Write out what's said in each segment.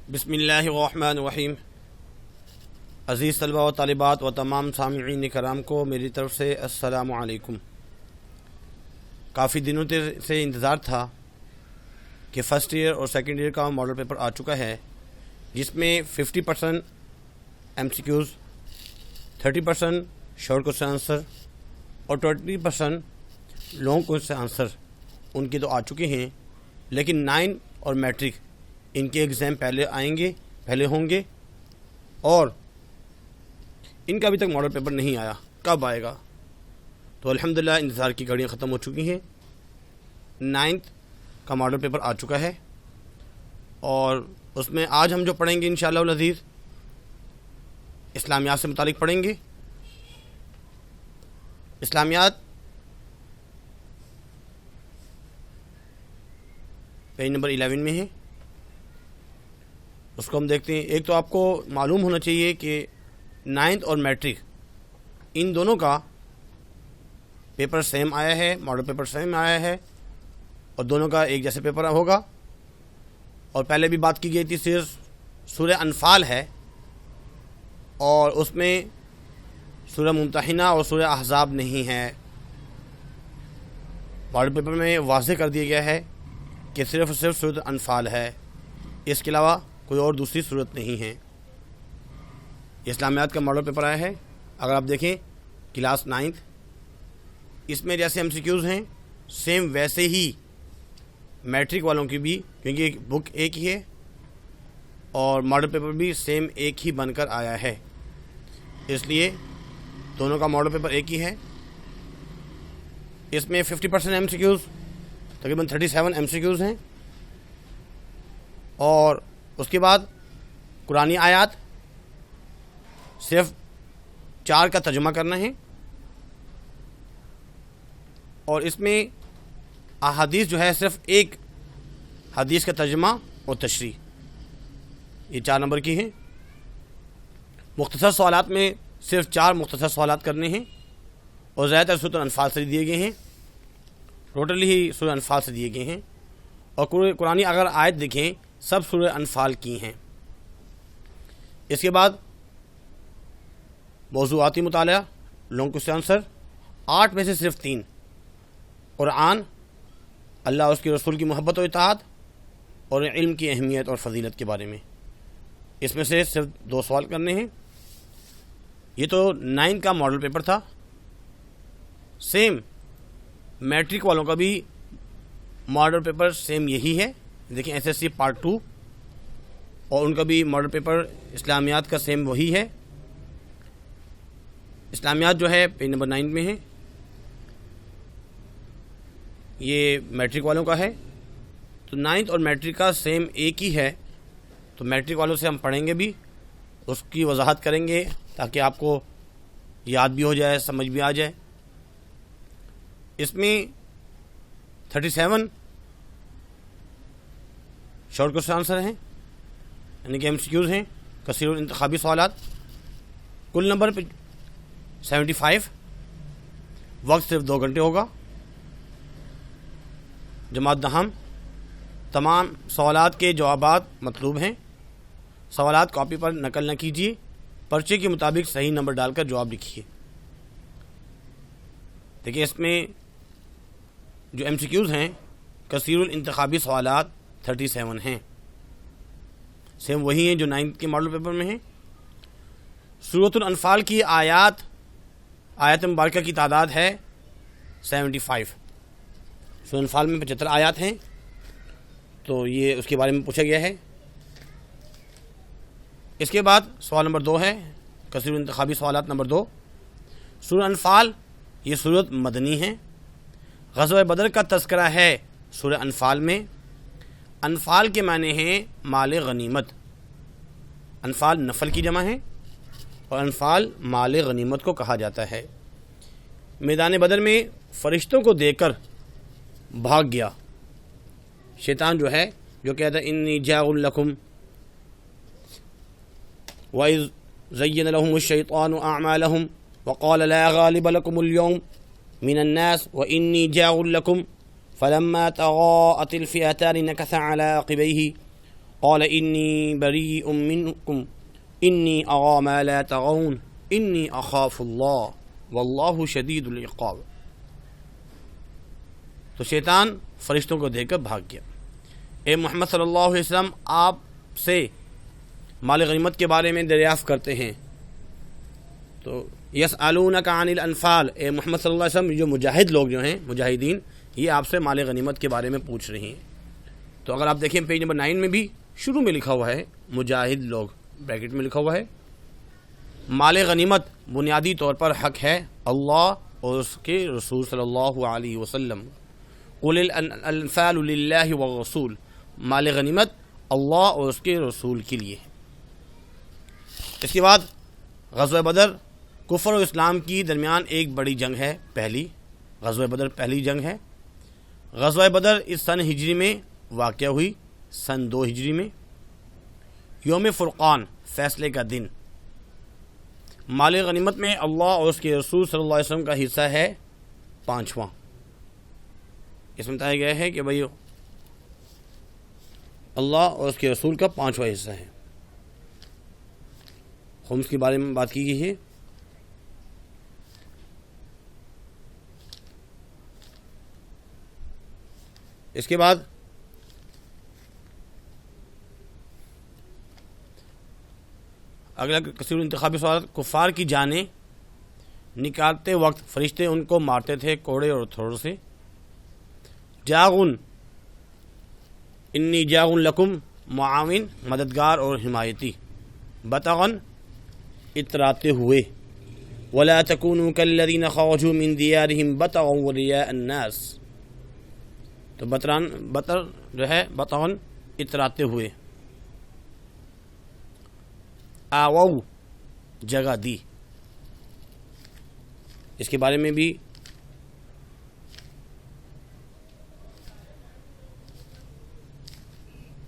بسم اللہ الرحمن الرحیم۔ عزیز طلبہ و طالبات و تمام سامعین کرام کو میری طرف سے السلام علیکم۔ کافی دنوں سے انتظار تھا کہ فرسٹ ایئر اور سیکنڈ ایئر کا ماڈل پیپر آ چکا ہے، جس میں 50% MCQs، 30% شارٹ کوسچن آنسر اور 20% لانگ کوسچن آنسر ان کے تو آ چکے ہیں، لیکن 9 اور میٹرک ان کے ایگزام پہلے ہوں گے اور ان کا ابھی تک ماڈل پیپر نہیں آیا۔ کب آئے گا؟ تو الحمدللہ انتظار کی گھڑیاں ختم ہو چکی ہیں۔ 9th کا ماڈل پیپر آ چکا ہے اور اس میں آج ہم جو پڑھیں گے انشاءاللہ العزیز اسلامیات سے متعلق پڑھیں گے۔ اسلامیات پیج نمبر 11 میں ہے، اس کو ہم دیکھتے ہیں۔ ایک تو آپ کو معلوم ہونا چاہیے کہ 9th اور میٹرک ان دونوں کا پیپر سیم آیا ہے، ماڈل پیپر سیم آیا ہے اور دونوں کا ایک جیسے پیپر ہوگا۔ اور پہلے بھی بات کی گئی تھی، صرف سورہ انفال ہے اور اس میں سورہ ممتحنہ اور سورہ احزاب نہیں ہے۔ ماڈل پیپر میں واضح کر دیا گیا ہے کہ صرف سورہ انفال ہے، اس کے علاوہ کوئی اور دوسری صورت نہیں ہے۔ اسلامیات کا ماڈل پیپر آیا ہے، اگر آپ دیکھیں کلاس 9th، اس میں جیسے MCQs ہیں سیم ویسے ہی میٹرک والوں کی بھی، کیونکہ بک ایک ہی ہے اور ماڈل پیپر بھی سیم ایک ہی بن کر آیا ہے، اس لیے دونوں کا ماڈل پیپر ایک ہی ہے۔ اس میں 50% MCQs، تقریباً 37 MCQs ہیں، اور اس کے بعد قرآنی آیات صرف 4 کا ترجمہ کرنا ہے، اور اس میں احادیث جو ہے صرف ایک حدیث کا ترجمہ اور تشریح، یہ 4 نمبر کی ہیں۔ مختصر سوالات میں صرف 4 مختصر سوالات کرنے ہیں اور زیادہ تر سورۃ انفال سے دیے گئے ہیں، ٹوٹلی ہی سورۃ انفال سے دیے گئے ہیں، اور قرآنی اگر آیت دیکھیں سب سورہ انفال کی ہیں۔ اس کے بعد موضوعاتی مطالعہ، لانگ کوسچن آنسر، 8 میں سے صرف 3، قرآن، اللہ اور اس کے رسول کی محبت و اطاعت، اور علم کی اہمیت اور فضیلت کے بارے میں۔ اس میں سے صرف 2 سوال کرنے ہیں۔ یہ تو 9 کا ماڈل پیپر تھا۔ سیم میٹرک والوں کا بھی ماڈل پیپر سیم یہی ہے، دیکھیں SSC پارٹ 2، اور ان کا بھی ماڈل پیپر اسلامیات کا سیم وہی ہے۔ اسلامیات جو ہے پیج نمبر 9 میں ہے، یہ میٹرک والوں کا ہے، تو 9th اور میٹرک کا سیم ایک ہی ہے، تو میٹرک والوں سے ہم پڑھیں گے بھی، اس کی وضاحت کریں گے تاکہ آپ کو یاد بھی ہو جائے، سمجھ بھی آ جائے۔ اس میں 37 شارٹ کوسچن آنسر ہیں، یعنی کہ MCQs ہیں، کثیر الانتخابی سوالات، کل نمبر پہ 75، وقت صرف 2 گھنٹے ہوگا۔ جماعت دہم، تمام سوالات کے جوابات مطلوب ہیں، سوالات کاپی پر نقل نہ کیجیے، پرچے کے مطابق صحیح نمبر ڈال کر جواب لکھیے۔ دیکھیے اس میں جو MCQs ہیں، کثیر الانتخابی سوالات 37 ہیں، سیم وہی ہیں جو 9th کے ماڈل پیپر میں ہیں۔ سورۃ الانفال کی آیات مبارکہ کی تعداد ہے 75۔ سورۃ الانفال میں 75 آیات ہیں، تو یہ اس کے بارے میں پوچھا گیا ہے۔ اس کے بعد سوال نمبر 2 ہے، کثیر الانتخابی سوالات نمبر 2۔ سورۃ الانفال یہ سورت مدنی ہے، غزوہ بدر کا تذکرہ ہے سورہ انفال میں۔ انفال کے معنی ہیں مال غنیمت، انفال نفل کی جمع ہے اور انفال مال غنیمت کو کہا جاتا ہے۔ میدان بدر میں فرشتوں کو دیکھ کر بھاگ گیا شیطان جو ہے، جو کہتا ہے انی جاعل لکم وَإِذْ زَيَّنَ لَهُمُ الشَّيْطَانُ أَعْمَالَهُمْ وَقَالَ لَا غَالِبَ لَكُمُ الْيَوْمَ مِنَ النَّاسِ وَإِنِّي جَاعِلٌ لَكُمْ فَلَمَّا تَرَاءَتِ الْفِئَتَانِ نَكَثَ عَلَى عَقِبَيْهِ قال انی بریء منکم انی اری ما لا ترون انی اخاف اللہ واللہ شدید العقاب. تو شیطان فرشتوں کو دیکھ کر بھاگ گیا. اے محمد صلی اللہ علیہ وسلم آپ سے مال غنیمت کے بارے میں دریافت کرتے ہیں. تو یسألونک عن الانفال، اے محمد صلی اللہ علیہ وسلم جو مجاہد لوگ جو ہیں مجاہدین، یہ آپ سے مال غنیمت کے بارے میں پوچھ رہے ہیں. تو اگر آپ دیکھیں پیج نمبر 9 میں بھی شروع میں لکھا ہوا ہے مجاہد لوگ، بریکٹ میں لکھا ہوا ہے مال غنیمت بنیادی طور پر حق ہے اللہ اور اس کے رسول صلی اللہ علیہ وسلم. قل الانفال للہ والرسول، مال غنیمت اللہ اور اس کے رسول کے لیے. اس کے بعد غزوہ بدر کفر و اسلام کی درمیان ایک بڑی جنگ ہے. غزوہ بدر پہلی جنگ ہے. غزوہ بدر اس سن ہجری میں واقع ہوئی، سن 2 ہجری میں. یوم فرقان فیصلے کا دن. مال غنیمت میں اللہ اور اس کے رسول صلی اللہ علیہ وسلم کا حصہ ہے 5واں. اس میں بتایا گیا ہے کہ بھائی اللہ اور اس کے رسول کا 5واں حصہ ہے. خمس کے بارے میں بات کی گئی ہے. اس کے بعد اگلا کثیر انتخابی سوال، کفار کی جانیں نکالتے وقت فرشتے ان کو مارتے تھے کوڑے اور تھوڑ سے. جاغن انی جاغن لکم معاون، مددگار اور حمایتی. بطغن اتراتے ہوئے. ولا تکونوا کالذین خرجوا من دیارہم بطغا ورئاء الناس. تو بطر جو ہے بطغن اتراتے ہوئے. آوو جگہ دی. اس کے بارے میں بھی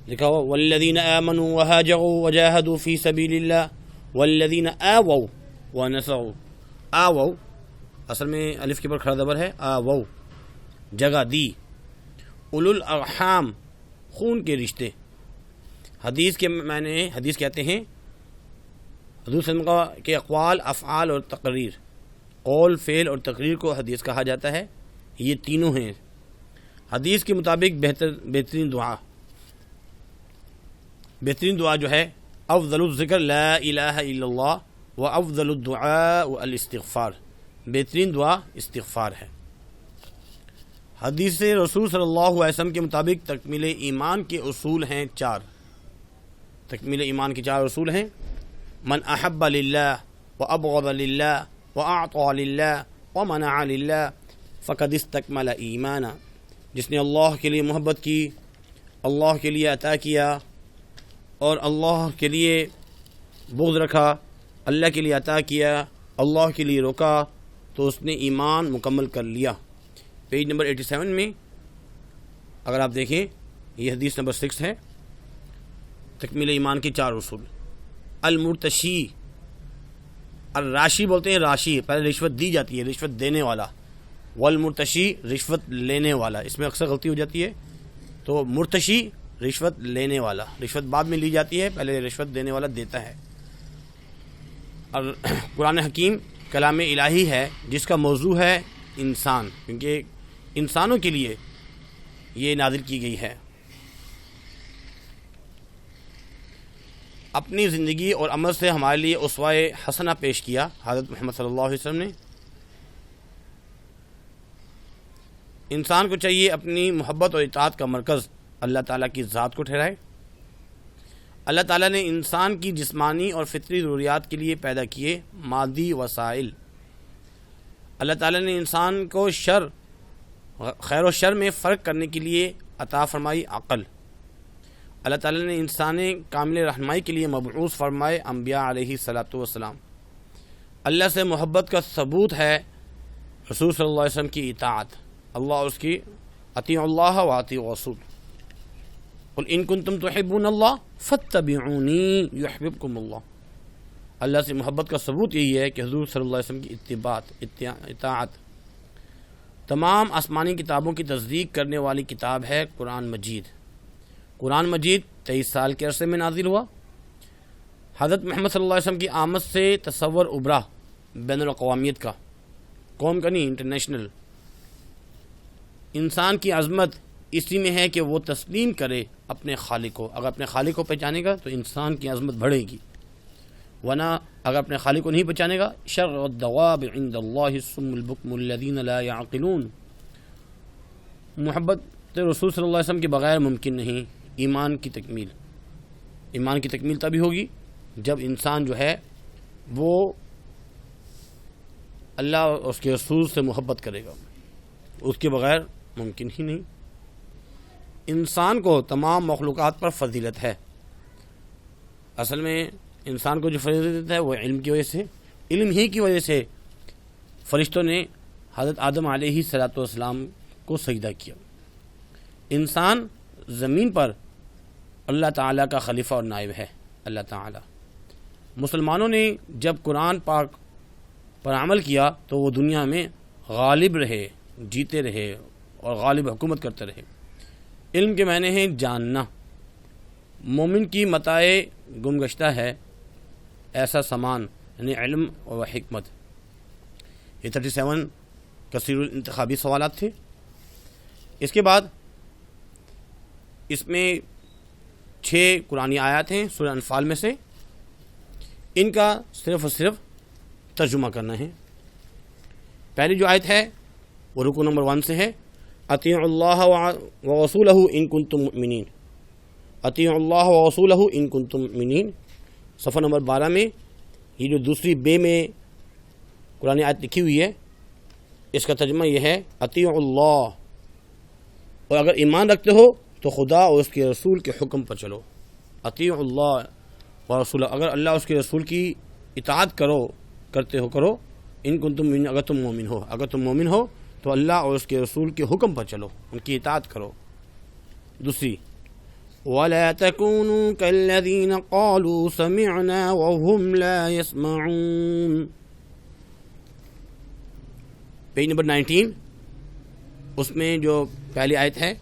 لکھا ہوا والذین آمنوا وہاجروا وجاہدوا فی سبیل اللہ والذین آووا ونصروا. آووا اصل میں الف کے پر کھڑا زبر ہے. آووا جگہ دی. اولو الارحام خون کے رشتے. حدیث کے معنی، حدیث کہتے ہیں حضور صلی اللہ علیہ وسلم کے اقوال، افعال اور تقریر، قول، فعل اور تقریر کو حدیث کہا جاتا ہے. یہ تینوں ہیں. حدیث کے مطابق بہترین دعا جو ہے افضل الذکر لا الہ الا اللہ و افضل الدعاء الاستغفار. بہترین دعا استغفار ہے. حدیث رسول صلی اللہ علیہ وسلم کے مطابق تکمیل ایمان کے اصول ہیں 4. تکمیل ایمان کے 4 اصول ہیں. من احب للہ وابغض للہ واعطى للہ ومنع للہ فقد استکمل ایمانا. جس نے اللہ کے لیے محبت کی، اللہ کے لیے عطا کیا اور اللہ کے لیے بغض رکھا، اللہ کے لیے عطا کیا، اللہ کے لیے روکا، تو اس نے ایمان مکمل کر لیا. پیج نمبر 87 میں اگر آپ دیکھیں یہ حدیث نمبر 6 ہے. تکمیل ایمان کے 4 اصول. المرتشی، الراشی بولتے ہیں، راشی پہلے رشوت دی جاتی ہے، رشوت دینے والا. والمرتشی رشوت لینے والا. اس میں اکثر غلطی ہو جاتی ہے. تو مرتشی رشوت لینے والا، رشوت بعد میں لی جاتی ہے، پہلے رشوت دینے والا دیتا ہے. اور قرآن حکیم کلام الہی ہے جس کا موضوع ہے انسان، کیونکہ انسانوں کے لیے یہ نازل کی گئی ہے. اپنی زندگی اور عمل سے ہمارے لیے اسوہ حسنہ پیش کیا حضرت محمد صلی اللہ علیہ وسلم نے. انسان کو چاہیے اپنی محبت اور اطاعت کا مرکز اللہ تعالیٰ کی ذات کو ٹھہرائے. اللہ تعالیٰ نے انسان کی جسمانی اور فطری ضروریات کے لیے پیدا کیے مادی وسائل. اللہ تعالیٰ نے انسان کو خیر و شر میں فرق کرنے کے لیے عطا فرمائی عقل. اللہ تعالیٰ نے انسان کامل رہنمائی کے لیے مبعوث فرمائے انبیاء علیہ الصلاۃ والسلام. اللہ سے محبت کا ثبوت ہے رسول صلی اللہ علیہ وسلم کی اطاعت. اللہ اور اس کی اطیعوا اللہ و اطیعوا الرسول. قل ان کنتم تحبون اللہ فاتبعونی یحببکم اللہ. اللہ سے محبت کا ثبوت یہی ہے کہ حضور صلی اللہ علیہ وسلم کی اطاعت. تمام آسمانی کتابوں کی تصدیق کرنے والی کتاب ہے قرآن مجید. قرآن مجید 23 سال کے عرصے میں نازل ہوا۔ حضرت محمد صلی اللہ علیہ وسلم کی آمد سے تصور ابھرا بین الاقوامیت کا، قوم کا نہیں، انٹرنیشنل۔ انسان کی عظمت اسی میں ہے کہ وہ تسلیم کرے اپنے خالق کو۔ اگر اپنے خالق کو پہچانے گا تو انسان کی عظمت بڑھے گی، ورنہ اگر اپنے خالق کو نہیں پہچانے گا، شر الدواب عند اللہ الصم البکم الذین لا يعقلون، محبت رسول صلی اللہ علیہ وسلم کے بغیر ممکن نہیں ایمان کی تکمیل۔ ایمان کی تکمیل تبھی ہوگی جب انسان جو ہے وہ اللہ اور اس کے رسول سے محبت کرے گا، اس کے بغیر ممکن ہی نہیں۔ انسان کو تمام مخلوقات پر فضیلت ہے۔ اصل میں انسان کو جو فضیلت ہے وہ علم کی وجہ سے، علم ہی کی وجہ سے فرشتوں نے حضرت آدم علیہ السلام کو سجدہ کیا۔ انسان زمین پر اللہ تعالیٰ کا خلیفہ اور نائب ہے۔ اللہ تعالیٰ مسلمانوں نے جب قرآن پاک پر عمل کیا تو وہ دنیا میں غالب رہے، جیتے رہے اور غالب حکومت کرتے رہے۔ علم کے معنی ہیں جاننا۔ مومن کی متاع گمگشتہ ہے ایسا سامان، یعنی علم و حکمت۔ یہ 37 کثیر الانتخابی سوالات تھے۔ اس کے بعد اس میں 6 قرآنی آیات ہیں سورہ انفال میں سے، ان کا صرف اور صرف ترجمہ کرنا ہے۔ پہلی جو آیت ہے وہ رکو نمبر 1 سے ہے، اطیعوا اللہ ورسولہ ان کنتم مؤمنین، اطیعوا اللہ ورسولہ ان کنتم مؤمنین۔ صفحہ نمبر 12 میں یہ جو دوسری بے میں قرآن آیت لکھی ہوئی ہے، اس کا ترجمہ یہ ہے اطیعوا اللہ، اور اگر ایمان رکھتے ہو تو خدا اور اس کے رسول کے حکم پر چلو۔ اطیعوا اللہ ورسولہ، اگر اللہ اس کے رسول کی اطاعت کرتے ہو کرو، ان کنتم مؤمنین، اگر تم مومن ہو، اگر تم مومن ہو تو اللہ اور اس کے رسول کے حکم پر چلو، ان کی اطاعت کرو۔ دوسری وَلَا تَكُونُوا كَالَّذِينَ قَالُوا سَمِعْنَا وَهُمْ لَا يَسْمَعُونَ، پیج نمبر 19، اس میں جو پہلی آیت ہے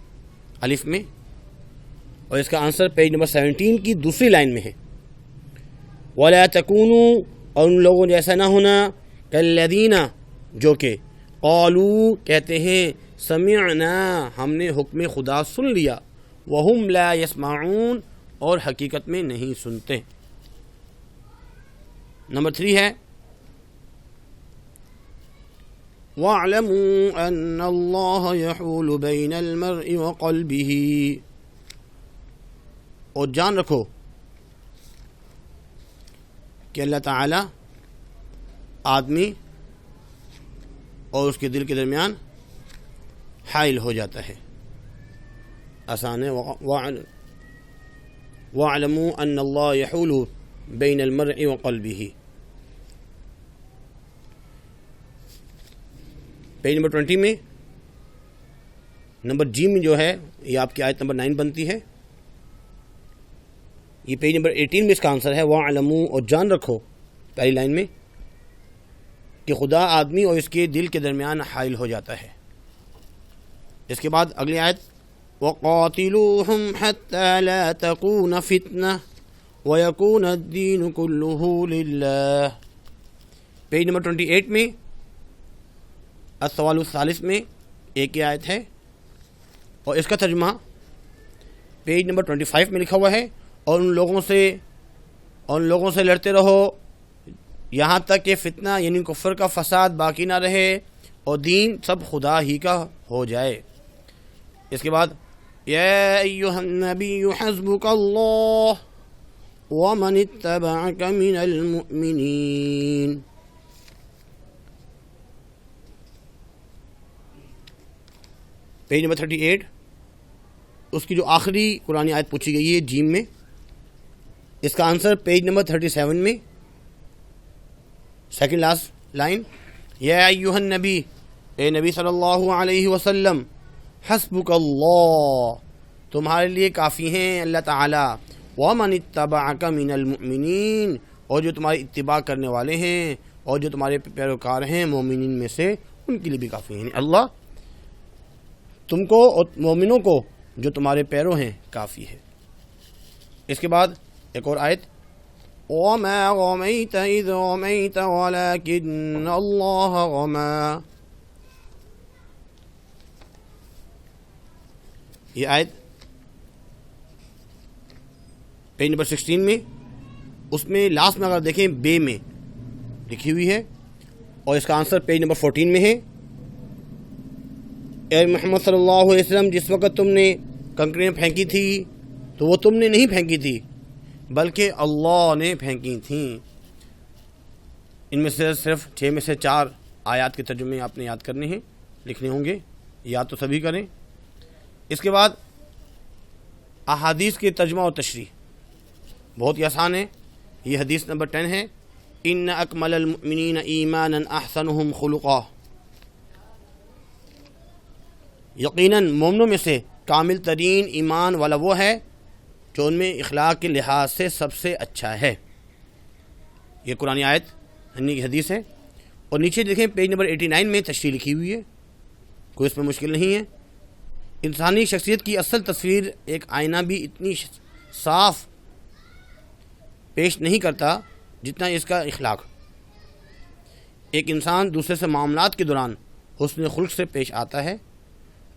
الف میں، اور اس کا آنسر پیج نمبر 17 کی دوسری لائن میں ہے۔ وَلَا تَكُونُوا، اور ان لوگوں جیسا نہ ہونا، كَالَّذِينَ، جو کہ قالوا کہتے ہیں، سمعنا، ہم نے حکم خدا سن لیا، وَهُمْ لَا يَسْمَعُونَ، اور حقیقت میں نہیں سنتے۔ نمبر 3 ہے وَاعْلَمُوا أَنَّ اللَّهَ يَحُولُ بَيْنَ الْمَرْءِ وَقَلْبِهِ، اور جان رکھو کہ اللہ تعالی آدمی اور اس کے دل کے درمیان حائل ہو جاتا ہے۔ آسان ہے، وَاعْلَمُوا أَنَّ اللَّهَ يَحُولُ بَيْنَ الْمَرْءِ وَقَلْبِهِ۔ پیج نمبر 20 میں نمبر جی میں جو ہے یہ آپ کی آیت نمبر 9 بنتی ہے۔ یہ پیج نمبر 18 میں اس کا آنسر ہے وَاعْلَمُوا، اور جان رکھو، پہلی لائن میں، کہ خدا آدمی اور اس کے دل کے درمیان حائل ہو جاتا ہے۔ اس کے بعد اگلی آیت وَقَاتِلُوهُمْ حَتَّى لَا تَكُونَ فِتْنَةٌ وَيَكُونَ الدِّينُ كُلُّهُ لِلَّهِ، پیج نمبر 28 میں السوال الثالث میں ایک ہی آیت ہے، اور اس کا ترجمہ پیج نمبر 25 میں لکھا ہوا ہے، اور ان لوگوں سے لڑتے رہو یہاں تک کہ فتنہ یعنی کفر کا فساد باقی نہ رہے اور دین سب خدا ہی کا ہو جائے۔ اس کے بعد یا ایھا النبی حسبک اللہ ومن اتبعک من المؤمنین، پیج نمبر 38، اس کی جو آخری قرآن آیت پوچھی گئی ہے جیم میں، اس کا آنسر پیج نمبر 37 میں سیکنڈ لاسٹ لائن، یا ایھا النبی، اے نبی صلی اللہ علیہ وسلم، حسبک اللہ، تمہارے لیے کافی ہیں اللہ تعالی، ومن اتبعک من المؤمنین، اور جو تمہاری اتباع کرنے والے ہیں اور جو تمہارے پیروکار ہیں مومنین میں سے، ان کے لیے بھی کافی ہیں۔ اللہ تم کو اور مومنوں کو جو تمہارے پیرو ہیں کافی ہے۔ اس کے بعد ایک اور آیت وَمَا رَمَيْتَ إِذْ رَمَيْتَ وَلَكِنَّ اللَّهَ رَمَى. یہ آیت پیج نمبر 16 میں، اس میں لاسٹ میں اگر دیکھیں بے میں لکھی ہوئی ہے، اور اس کا آنسر پیج نمبر 14 میں ہے. اے محمد صلی اللہ علیہ وسلم، جس وقت تم نے کنکریاں پھینکی تھی تو وہ تم نے نہیں پھینکی تھی بلکہ اللہ نے پھینکی تھیں. ان میں سے صرف 6 میں سے 4 آیات کے ترجمے آپ نے یاد کرنے ہیں، لکھنے ہوں گے، یاد تو سبھی کریں. اس کے بعد احادیث کے ترجمہ اور تشریح بہت ہی آسان ہے. یہ حدیث نمبر 10 ہے، ان اکمل المؤمنین ایمانا احسنهم خلقا. یقیناً مومنوں میں سے کامل ترین ایمان والا وہ ہے جو ان میں اخلاق کے لحاظ سے سب سے اچھا ہے. یہ قرآن آیت کی حدیث ہے. اور نیچے دیکھیں پیج نمبر 89 میں تشریح لکھی ہوئی ہے، کوئی اس میں مشکل نہیں ہے. انسانی شخصیت کی اصل تصویر ایک آئینہ بھی اتنی صاف پیش نہیں کرتا جتنا اس کا اخلاق. ایک انسان دوسرے سے معاملات کے دوران حسن خلق سے پیش آتا ہے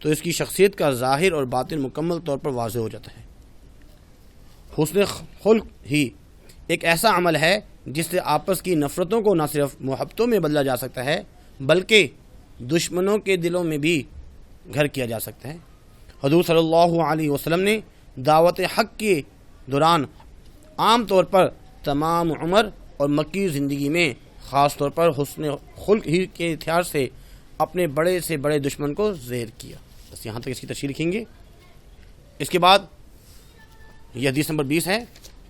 تو اس کی شخصیت کا ظاہر اور باطن مکمل طور پر واضح ہو جاتا ہے. حسن خلق ہی ایک ایسا عمل ہے جس سے آپس کی نفرتوں کو نہ صرف محبتوں میں بدلا جا سکتا ہے بلکہ دشمنوں کے دلوں میں بھی گھر کیا جا سکتا ہے. حضور صلی اللہ علیہ وسلم نے دعوت حق کے دوران عام طور پر تمام عمر اور مکی زندگی میں خاص طور پر حسن خلق ہی کے ہتھیار سے اپنے بڑے سے بڑے دشمن کو زہر کیا. بس یہاں تک اس کی تشریح لکھیں گے. اس کے بعد یہ حدیث نمبر 20 ہے،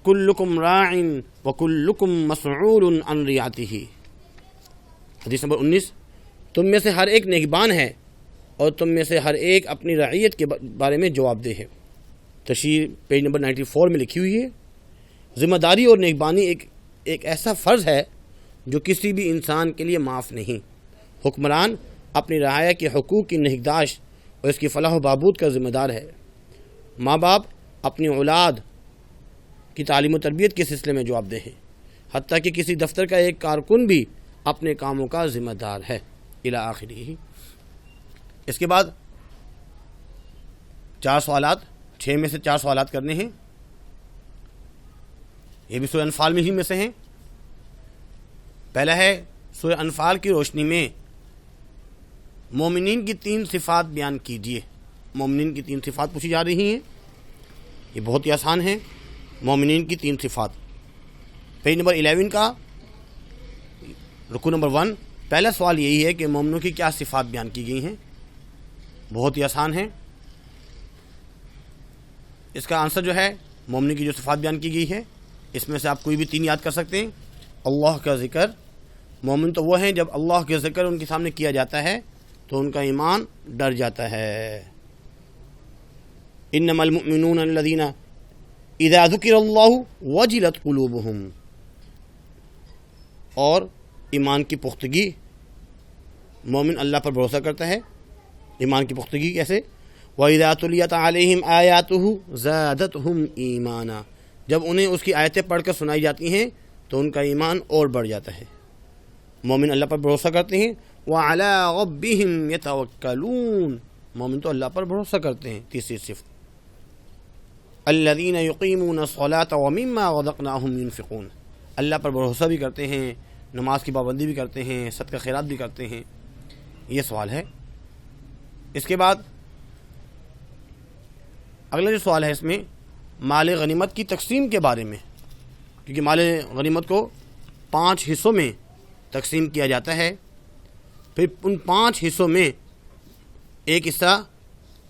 کلکم راع وکلکم مسئول عن رعیتہ. حدیث نمبر 19، تم میں سے ہر ایک نگہبان ہے اور تم میں سے ہر ایک اپنی رعیت کے بارے میں جواب دہ ہے. تشریح پیج نمبر 94 میں لکھی ہوئی ہے. ذمہ داری اور نگہبانی ایک ایسا فرض ہے جو کسی بھی انسان کے لیے معاف نہیں. حکمران اپنی رعایا کے حقوق کی نگہداشت اور اس کی فلاح و بہبود کا ذمہ دار ہے. ماں باپ اپنی اولاد کی تعلیم و تربیت کے سلسلے میں جواب دہ ہیں، حتیٰ کہ کسی دفتر کا ایک کارکن بھی اپنے کاموں کا ذمہ دار ہے الی آخری. اس کے بعد 4 سوالات، 6 میں سے 4 سوالات کرنے ہیں. یہ بھی سورہ انفال میں ہی میں سے ہیں. پہلا ہے، سورہ انفال کی روشنی میں مومنین کی 3 صفات بیان کیجیے. مومنین کی 3 صفات پوچھی جا رہی ہیں. یہ بہت ہی آسان ہے. مومنین کی 3 صفات، پیج نمبر 11 کا رکوع نمبر 1. پہلا سوال یہی ہے کہ مومنوں کی کیا صفات بیان کی گئی ہیں. بہت ہی آسان ہے. اس کا آنسر جو ہے مومنین کی جو صفات بیان کی گئی ہے اس میں سے آپ کوئی بھی 3 یاد کر سکتے ہیں. اللہ کا ذکر، مومن تو وہ ہیں جب اللہ کا ذکر ان کے سامنے کیا جاتا ہے تو ان کا ایمان ڈر جاتا ہے. انما المؤمنون الذین اذا ذکر اللہ وجلت قلوبہم. اور ایمان کی پختگی، مومن اللہ پر بھروسہ کرتا ہے. ایمان کی پختگی کیسے؟ وَإِذَا تُلِيَتْ عَلَيْهِمْ آيَاتُهُ زَادَتْهُمْ ایمانا. جب انہیں اس کی آیتیں پڑھ کر سنائی جاتی ہیں تو ان کا ایمان اور بڑھ جاتا ہے. مومن اللہ پر بھروسہ کرتے ہیں. وَعَلَىٰ رَبِّهِمْ يَتَوَكَّلُونَ. مومن تو اللہ پر بھروسہ کرتے ہیں. تیسری صفت، الَّذِينَ يُقِيمُونَ الصَّلَاةَ وَمِمَّا رَزَقْنَاهُمْ يُنْفِقُونَ. اللہ پر بھروسہ بھی کرتے ہیں، نماز کی پابندی بھی کرتے ہیں، صدقہ خیرات بھی کرتے ہیں. یہ سوال ہے. اس کے بعد اگلا جو سوال ہے اس میں مال غنیمت کی تقسیم کے بارے میں، کیونکہ مال غنیمت کو 5 حصوں میں تقسیم کیا جاتا ہے. پھر ان 5 حصوں میں ایک حصہ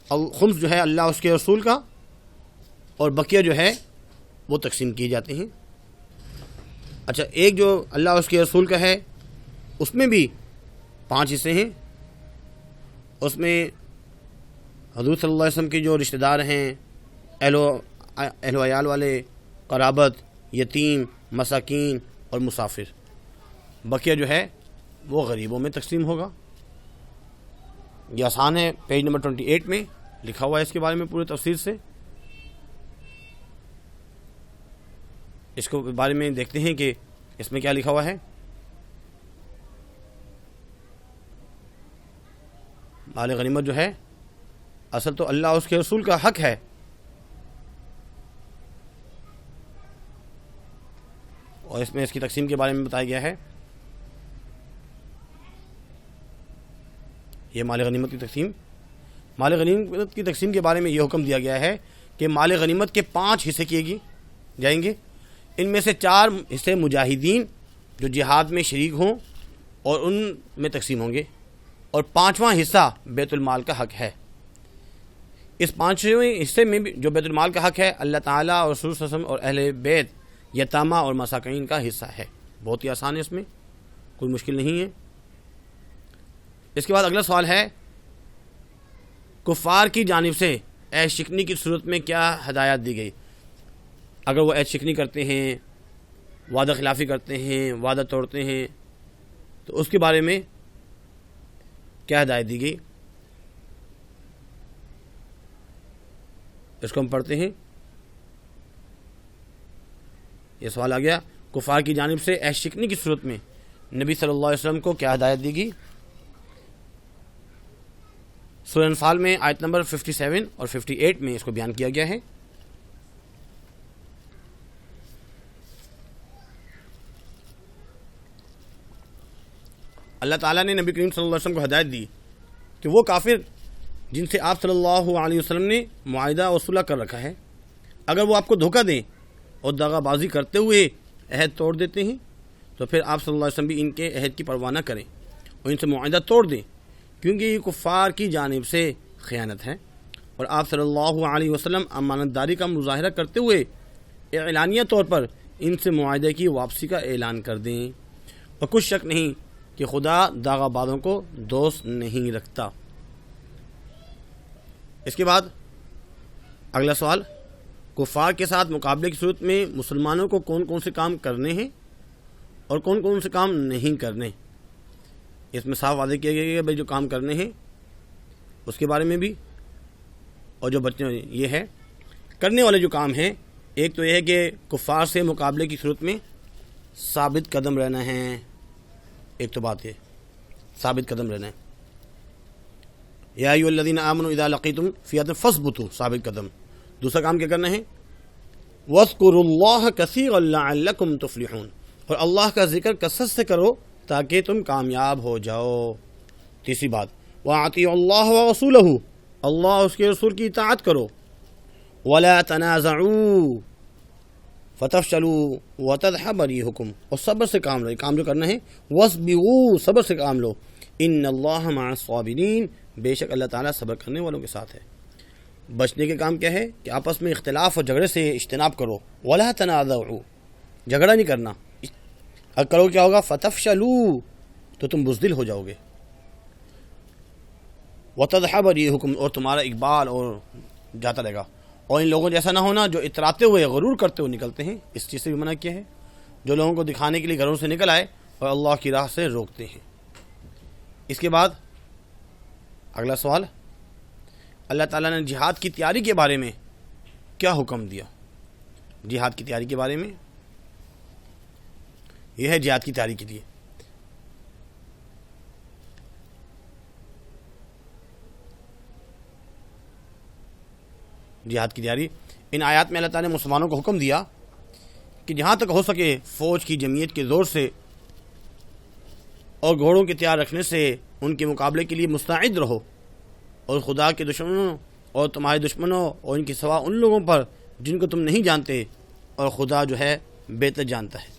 خمس جو ہے اللہ اس کے رسول کا، اور بقیہ جو ہے وہ تقسیم کیے جاتے ہیں. اچھا، ایک جو اللہ اس کے رسول کا ہے اس میں بھی 5 حصے ہیں. اس میں حضور صلی اللہ علیہ وسلم کے جو رشتہ دار ہیں، اہل و عیال والے، قرابت، یتیم، مساکین اور مسافر. بقیہ جو ہے وہ غریبوں میں تقسیم ہوگا. یہ آسان ہے، پیج نمبر 28 میں لکھا ہوا ہے اس کے بارے میں پورے تفصیل سے. اس کو بارے میں دیکھتے ہیں کہ اس میں کیا لکھا ہوا ہے. مال غنیمت جو ہے اصل تو اللہ اور اس کے رسول کا حق ہے، اور اس میں اس کی تقسیم کے بارے میں بتایا گیا ہے. یہ مال غنیمت کی تقسیم، مال غنیمت کی تقسیم کے بارے میں یہ حکم دیا گیا ہے کہ مال غنیمت کے 5 حصے کیے جائیں گے. ان میں سے 4 حصے مجاہدین جو جہاد میں شریک ہوں اور ان میں تقسیم ہوں گے، اور 5واں حصہ بیت المال کا حق ہے. اس 5ویں حصے میں بھی جو بیت المال کا حق ہے، اللہ تعالیٰ اور رسول صلی اللہ علیہ وسلم اور اہل بیت، یتامہ اور مساکین کا حصہ ہے. بہت ہی آسان ہے، اس میں کوئی مشکل نہیں ہے. اس کے بعد اگلا سوال ہے، کفار کی جانب سے عہد شکنی کی صورت میں کیا ہدایت دی گئی؟ اگر وہ عہد شکنی کرتے ہیں، وعدہ خلافی کرتے ہیں، وعدہ توڑتے ہیں، تو اس کے بارے میں کیا ہدایت دی گئی؟ اس کو ہم پڑھتے ہیں. یہ سوال آ گیا، کفار کی جانب سے عہد شکنی کی صورت میں نبی صلی اللہ علیہ وسلم کو کیا ہدایت دی گئی؟ سورہ انفال میں آیت نمبر 57 اور 58 میں اس کو بیان کیا گیا ہے. اللہ تعالیٰ نے نبی کریم صلی اللہ علیہ وسلم کو ہدایت دی کہ وہ کافر جن سے آپ صلی اللہ علیہ وسلم نے معاہدہ اور صلح کر رکھا ہے، اگر وہ آپ کو دھوکہ دیں اور دغا بازی کرتے ہوئے عہد توڑ دیتے ہیں، تو پھر آپ صلی اللہ علیہ وسلم بھی ان کے عہد کی پرواہ نہ کریں اور ان سے معاہدہ توڑ دیں، کیونکہ یہ کفار کی جانب سے خیانت ہے. اور آپ صلی اللہ علیہ وسلم امانت داری کا مظاہرہ کرتے ہوئے اعلانیہ طور پر ان سے معاہدے کی واپسی کا اعلان کر دیں. اور کچھ شک نہیں کہ خدا داغا بازوں کو دوست نہیں رکھتا. اس کے بعد اگلا سوال، کفار کے ساتھ مقابلے کی صورت میں مسلمانوں کو کون کون سے کام کرنے ہیں اور کون کون سے کام نہیں کرنے؟ اس میں صاف واضح کیا گیا کہ بھائی جو کام کرنے ہیں اس کے بارے میں بھی، اور جو بچے یہ ہے کرنے والے جو کام ہیں. ایک تو یہ ہے کہ کفار سے مقابلے کی صورت میں ثابت قدم رہنا ہے. ایک تو بات ہے ثابت قدم رہنا ہے. یا ایھا الذین آمنوا اذا لقیتم فئۃ فاثبتوا، ثابت قدم. دوسرا کام کیا کرنا ہے، واذکروا اللہ کثیرا لعلکم تفلحون، اور اللہ کا ذکر کثرت سے کرو تاکہ تم کامیاب ہو جاؤ. تیسری بات، واطیعوا اللہ ورسولہ، اللہ اور اس کے رسول کی اطاعت کرو. ولا تنازعوا فتفشلوا وتذهب ريحكم، اور صبر سے کام لو. کام جو کرنا ہے واصبروا، صبر سے کام لو. ان اللہ مع الصابرین، بے شک اللہ تعالیٰ صبر کرنے والوں کے ساتھ ہے. بچنے کے کام کیا ہے کہ آپس میں اختلاف اور جھگڑے سے اجتناب کرو. ولا تنازعوا، جھگڑا نہیں کرنا. اگر کرو کیا ہوگا، فتفشلوا، تو تم بزدل ہو جاؤ گے. وتذهب ريحكم، اور تمہارا اقبال اور جاتا رہے گا. اور ان لوگوں جیسا نہ ہونا جو اتراتے ہوئے غرور کرتے ہوئے نکلتے ہیں. اس چیز سے بھی منع کیا ہے، جو لوگوں کو دکھانے کے لیے گھروں سے نکل آئے اور اللہ کی راہ سے روکتے ہیں. اس کے بعد اگلا سوال، اللہ تعالیٰ نے جہاد کی تیاری کے بارے میں کیا حکم دیا؟ جہاد کی تیاری کے بارے میں یہ ہے جہاد کی تیاری کے لیے. جہاد کی تیاری، ان آیات میں اللہ تعالیٰ نے مسلمانوں کو حکم دیا کہ جہاں تک ہو سکے فوج کی جمعیت کے زور سے اور گھوڑوں کے تیار رکھنے سے ان کے مقابلے کے لیے مستعد رہو، اور خدا کے دشمنوں اور تمہارے دشمنوں اور ان کے سوا ان لوگوں پر جن کو تم نہیں جانتے، اور خدا جو ہے بہتر جانتا ہے.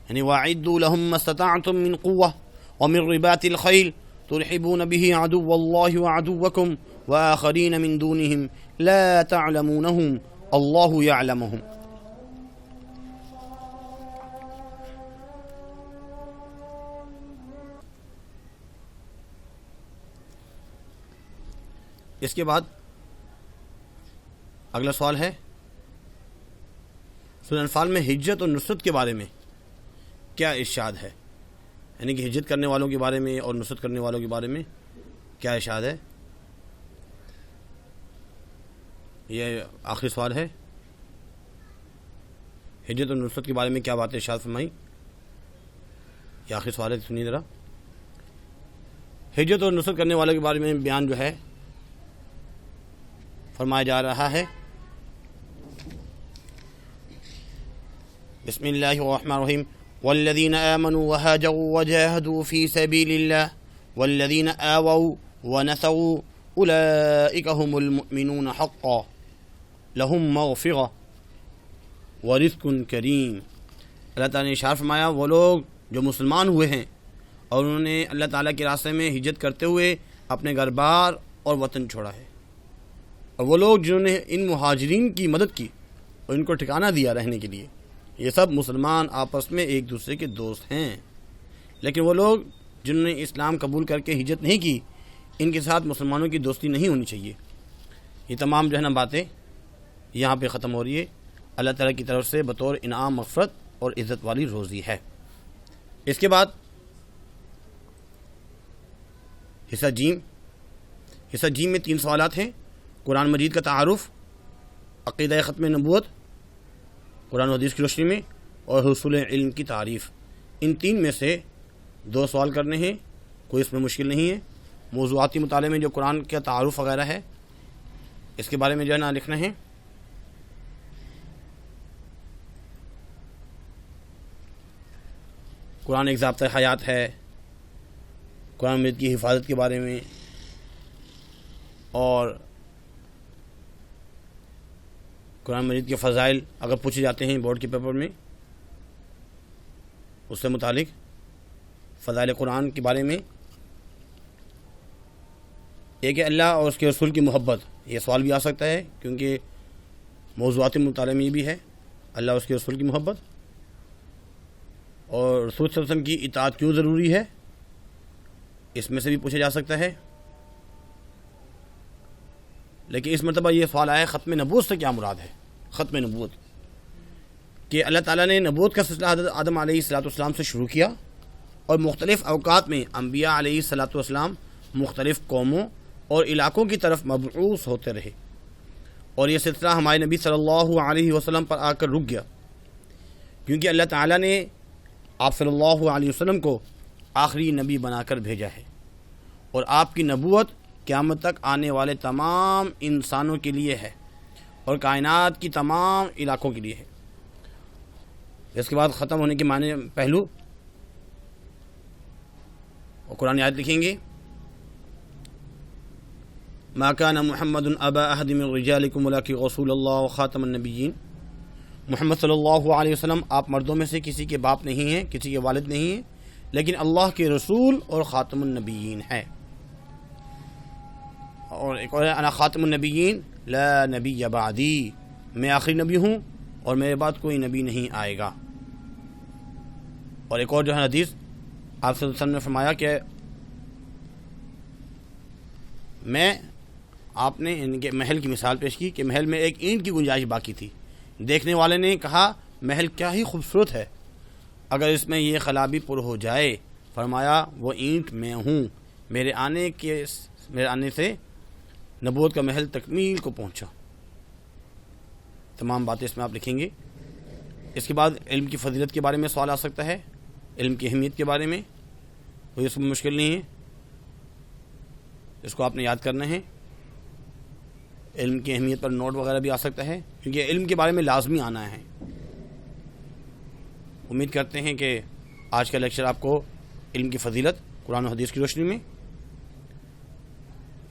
یعنی وَأَعِدُّوا لَهُم مَّا اسْتَطَعْتُم مِّن قُوَّةٍ وَمِن رِّبَاطِ الْخَيْلِ تُرْحِبُونَ بِهِ عَدُوَّ اللَّهِ وَعَدُوَّكُمْ وَآخَرِينَ مِن دُونِهِمْ لَا تَعْلَمُونَهُمْ اللَّهُ يَعْلَمُهُمْ. اس کے بعد اگلا سوال ہے، سورہ انفال میں ہجرت اور نصرت کے بارے میں کیا ارشاد ہے؟ یعنی کہ ہجرت کرنے والوں کے بارے میں اور نصرت کرنے والوں کے بارے میں کیا ارشاد ہے؟ یہ آخری سوال ہے. ہجرت اور نصرت کے بارے میں کیا باتیں ارشاد فرمائی؟ یہ آخری سوال ہے، سنیے ذرا۔ ہجرت اور نصرت کرنے والوں کے بارے میں بیان جو ہے فرمایا جا رہا ہے، بسم اللہ الرحمن الرحیم، والذین آمنوا وہاجروا وجاہدوا فی سبیل اللہ والذین آووا ونصروا اولئک هم المؤمنون حقا لہم مغفرہ ورزق کریم۔ اللہ تعالیٰ نے ارشاد فرمایا وہ لوگ جو مسلمان ہوئے ہیں اور انہوں نے اللہ تعالیٰ کے راستے میں ہجرت کرتے ہوئے اپنے گھر بار اور وطن چھوڑا ہے، اور وہ لوگ جنہوں نے ان مہاجرین کی مدد کی اور ان کو ٹھکانہ دیا رہنے کے لیے، یہ سب مسلمان آپس میں ایک دوسرے کے دوست ہیں۔ لیکن وہ لوگ جنہوں نے اسلام قبول کر کے ہجرت نہیں کی، ان کے ساتھ مسلمانوں کی دوستی نہیں ہونی چاہیے۔ یہ تمام جو ہے نا باتیں یہاں پہ ختم ہو رہی ہے۔ اللہ تعالیٰ کی طرف سے بطور انعام مغفرت اور عزت والی روزی ہے۔ اس کے بعد حصہ جیم میں 3 سوالات ہیں۔ قرآن مجید کا تعارف، عقیدہ ختم نبوت قرآن و حدیث کی روشنی میں، اور حصول علم کی تعریف۔ ان 3 میں سے 2 سوال کرنے ہیں، کوئی اس میں مشکل نہیں ہے۔ موضوعاتی مطالعے میں جو قرآن کا تعارف وغیرہ ہے اس کے بارے میں جو ہے نا لکھنا ہے۔ قرآن ایک ضابطۂ حیات ہے، قرآن مجید کی حفاظت کے بارے میں، اور قرآن مجید کے فضائل اگر پوچھے جاتے ہیں بورڈ کے پیپر میں، اس سے متعلق فضائل قرآن کے بارے میں، ایک ہے اللہ اور اس کے رسول کی محبت، یہ سوال بھی آ سکتا ہے کیونکہ موضوعاتی مطالعے میں یہ بھی ہے، اللہ اور اس کے رسول کی محبت، اور رسول صلی اللہ علیہ وسلم کی اطاعت کیوں ضروری ہے، اس میں سے بھی پوچھا جا سکتا ہے۔ لیکن اس مرتبہ یہ سوال آیا ختم نبوت سے کیا مراد ہے؟ ختم نبوت کہ اللہ تعالیٰ نے نبوت کا سلسلہ حضرت آدم علیہ السلام سے شروع کیا، اور مختلف اوقات میں انبیاء علیہ السلام مختلف قوموں اور علاقوں کی طرف مبعوث ہوتے رہے، اور یہ سلسلہ ہمارے نبی صلی اللہ علیہ وسلم پر آ کر رک گیا، کیونکہ اللہ تعالیٰ نے آپ صلی اللہ علیہ وسلم کو آخری نبی بنا کر بھیجا ہے، اور آپ کی نبوت قیامت تک آنے والے تمام انسانوں کے لیے ہے اور کائنات کی تمام علاقوں کے لیے ہے۔ اس کے بعد ختم ہونے کے معنی پہلو اور قرآن آیت لکھیں گے، ما کان محمد ابا احد من رجالکم ولکن رسول اللہ وخاتم النبیین۔ محمد صلی اللہ علیہ وسلم آپ مردوں میں سے کسی کے باپ نہیں ہیں، کسی کے والد نہیں ہیں، لیکن اللہ کے رسول اور خاتم النبیین ہے۔ اور ایک اور ہے، انا خاتم النبیین لا نبی بعدی، میں آخری نبی ہوں اور میرے بعد کوئی نبی نہیں آئے گا۔ اور ایک اور جو ہے حدیث آپ صلی اللہ علیہ وسلم نے فرمایا کہ آپ نے ان کے محل کی مثال پیش کی کہ محل میں ایک اینٹ کی گنجائش باقی تھی، دیکھنے والے نے کہا محل کیا ہی خوبصورت ہے، اگر اس میں یہ خلا بھی پر ہو جائے، فرمایا وہ اینٹ میں ہوں، میرے آنے سے نبوت کا محل تکمیل کو پہنچا۔ تمام باتیں اس میں آپ لکھیں گے۔ اس کے بعد علم کی فضیلت کے بارے میں سوال آ سکتا ہے، علم کی اہمیت کے بارے میں، کوئی اس میں مشکل نہیں ہے، اس کو آپ نے یاد کرنا ہے۔ علم کی اہمیت پر نوٹ وغیرہ بھی آ سکتا ہے، کیونکہ علم کے بارے میں لازمی آنا ہے۔ امید کرتے ہیں کہ آج کا لیکچر آپ کو علم کی فضیلت قرآن و حدیث کی روشنی میں،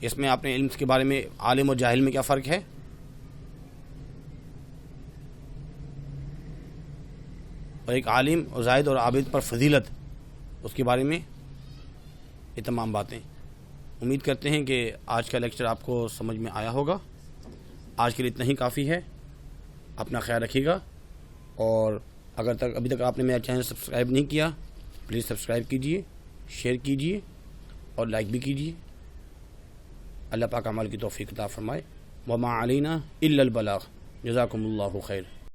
اس میں آپ نے علم کے بارے میں عالم اور جاہل میں کیا فرق ہے، اور ایک عالم اور زاہد اور عابد پر فضیلت، اس کے بارے میں یہ تمام باتیں۔ امید کرتے ہیں کہ آج کا لیکچر آپ کو سمجھ میں آیا ہوگا۔ آج کے لیے اتنا ہی کافی ہے، اپنا خیال رکھیے گا، اور اگر ابھی تک آپ نے میرا چینل سبسکرائب نہیں کیا، پلیز سبسکرائب کیجئے، شیئر کیجئے اور لائک بھی کیجئے۔ اللہ پاک اعمال کی توفیق عطا فرمائے۔ وما علینا الا البلاغ۔ جزاکم اللہ خیر۔